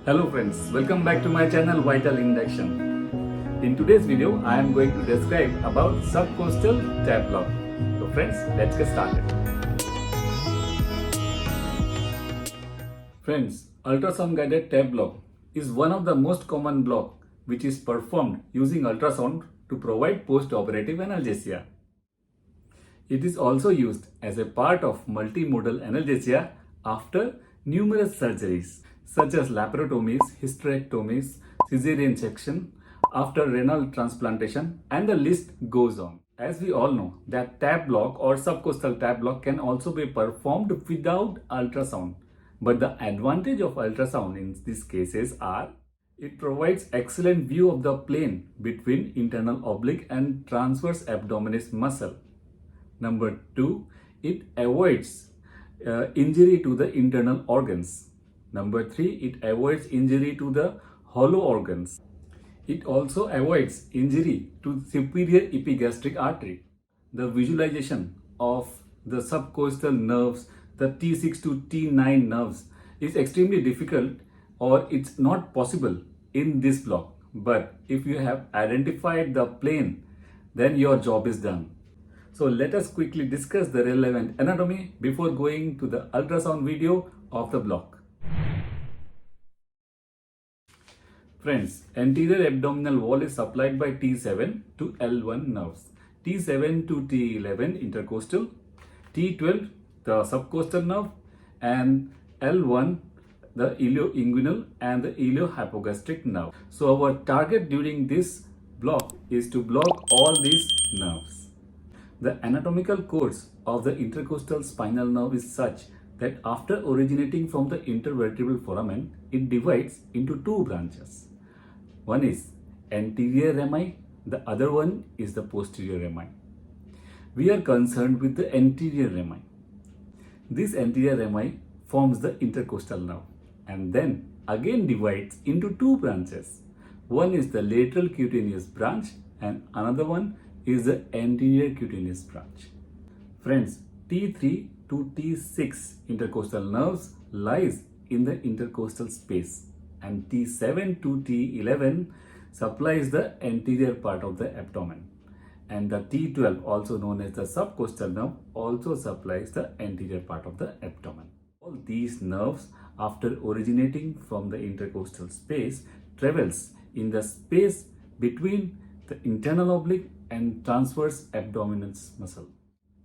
Hello friends, welcome back to my channel VITALINDUCTION. In today's video, I am going to describe about sub-costal TAP block. So friends, let's get started. Friends, ultrasound guided TAP block is one of the most common block which is performed using ultrasound to provide post-operative analgesia. It is also used as a part of multimodal analgesia after numerous surgeries such as laparotomies, hysterectomies, cesarean section, after renal transplantation, and the list goes on. As we all know that TAP block or subcostal TAP block can also be performed without ultrasound. But the advantage of ultrasound in these cases are it provides excellent view of the plane between internal oblique and transverse abdominis muscle. Number 2, it avoids injury to the internal organs. Number 3, it avoids injury to the hollow organs. It also avoids injury to superior epigastric artery. The visualization of the subcostal nerves, the T6 to T9 nerves, is extremely difficult or it's not possible in this block. But if you have identified the plane, then your job is done. So let us quickly discuss the relevant anatomy before going to the ultrasound video of the block. Friends, anterior abdominal wall is supplied by T7 to L1 nerves, T7 to T11 intercostal, T12 the subcostal nerve, and L1 the ilioinguinal and the iliohypogastric nerve. So our target during this block is to block all these nerves. The anatomical course of the intercostal spinal nerve is such that after originating from the intervertebral foramen, it divides into two branches. One is anterior rami, the other one is the posterior rami. We are concerned with the anterior rami. This anterior rami forms the intercostal nerve and then again divides into two branches. One is the lateral cutaneous branch and another one is the anterior cutaneous branch. Friends, T3 to T6 intercostal nerves lies in the intercostal space and T7 to T11 supplies the anterior part of the abdomen, and the T12, also known as the subcostal nerve, also supplies the anterior part of the abdomen. All these nerves, after originating from the intercostal space, travels in the space between the internal oblique and transverse abdominis muscle,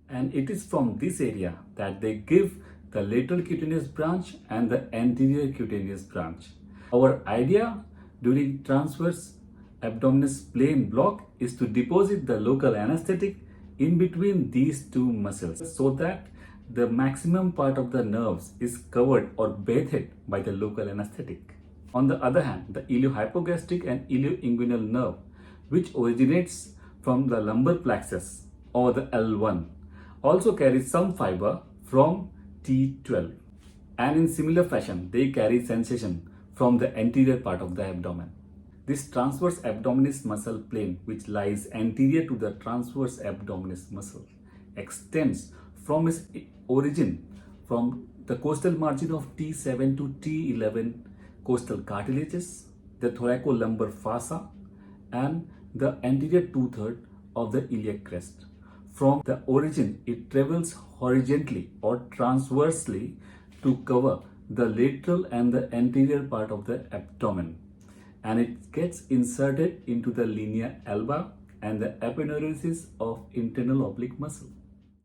and it is from this area that they give the lateral cutaneous branch and the anterior cutaneous branch. Our idea during transverse abdominis plane block is to deposit the local anesthetic in between these two muscles so that the maximum part of the nerves is covered or bathed by the local anesthetic. On the other hand, the iliohypogastric and ilioinguinal nerve, which originates from the lumbar plexus or the L1, also carries some fiber from T12, and in similar fashion they carry sensation from the anterior part of the abdomen. This transverse abdominis muscle plane, which lies anterior to the transverse abdominis muscle, extends from its origin from the costal margin of T7 to T11 costal cartilages, the thoracolumbar fascia, and the anterior two-thirds of the iliac crest. From the origin, it travels horizontally or transversely to cover the lateral and the anterior part of the abdomen, and it gets inserted into the linea-alba and the aponeurosis of internal oblique muscle.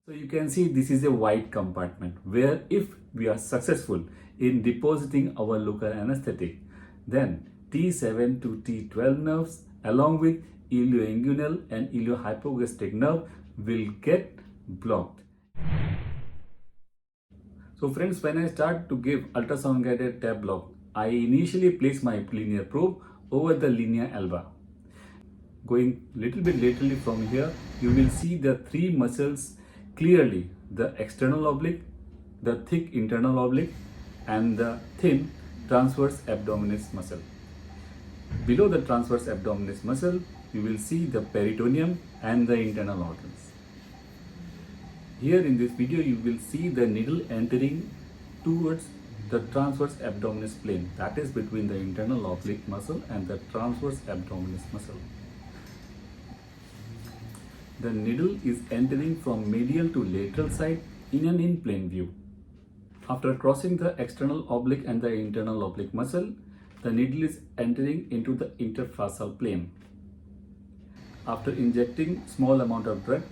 So you can see this is a wide compartment where if we are successful in depositing our local anesthetic, then T7 to T12 nerves along with ilioinguinal and iliohypogastric nerve will get blocked. So friends, when I start to give ultrasound guided TAP block, I initially place my linear probe over the linea-alba. Going little bit laterally from here, you will see the three muscles clearly: the external oblique, the thick internal oblique, and the thin transverse abdominis muscle. Below the transverse abdominis muscle, you will see the peritoneum and the internal organs. Here in this video, you will see the needle entering towards the transverse abdominis plane, that is between the internal oblique muscle and the transverse abdominis muscle. The needle is entering from medial to lateral side in an in-plane view. After crossing the external oblique and the internal oblique muscle, the needle is entering into the interfascial plane. After injecting small amount of drug,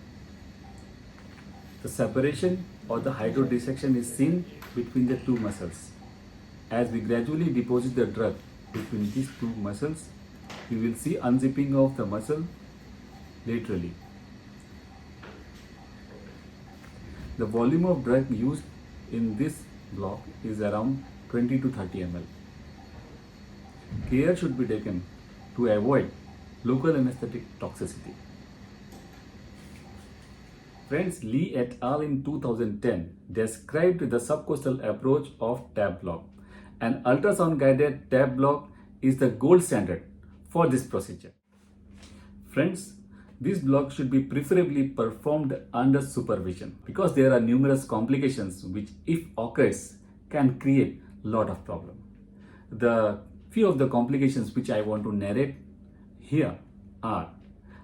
the separation or the hydrodissection is seen between the two muscles. As we gradually deposit the drug between these two muscles, we will see unzipping of the muscle laterally. The volume of drug used in this block is around 20 to 30 ml. Care should be taken to avoid local anesthetic toxicity. Friends, Lee et al. In 2010 described the subcostal approach of TAP block. An ultrasound guided TAP block is the gold standard for this procedure. Friends, this block should be preferably performed under supervision because there are numerous complications which, if occurs, can create a lot of problem. The few of the complications which I want to narrate here are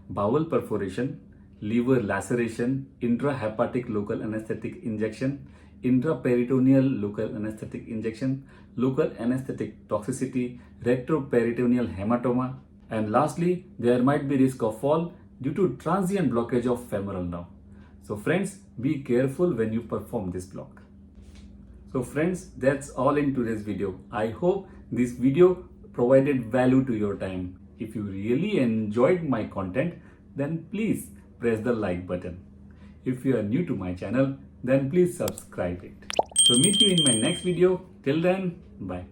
bowel perforation, liver laceration, intrahepatic local anesthetic injection, intraperitoneal local anesthetic injection, local anesthetic toxicity, retroperitoneal hematoma, and lastly, there might be risk of fall due to transient blockage of femoral nerve. So friends, be careful when you perform this block. So friends, that's all in today's video. I hope this video provided value to your time. If you really enjoyed my content, then please press the like button. If you are new to my channel, then please subscribe it. So meet you in my next video. Till then, bye.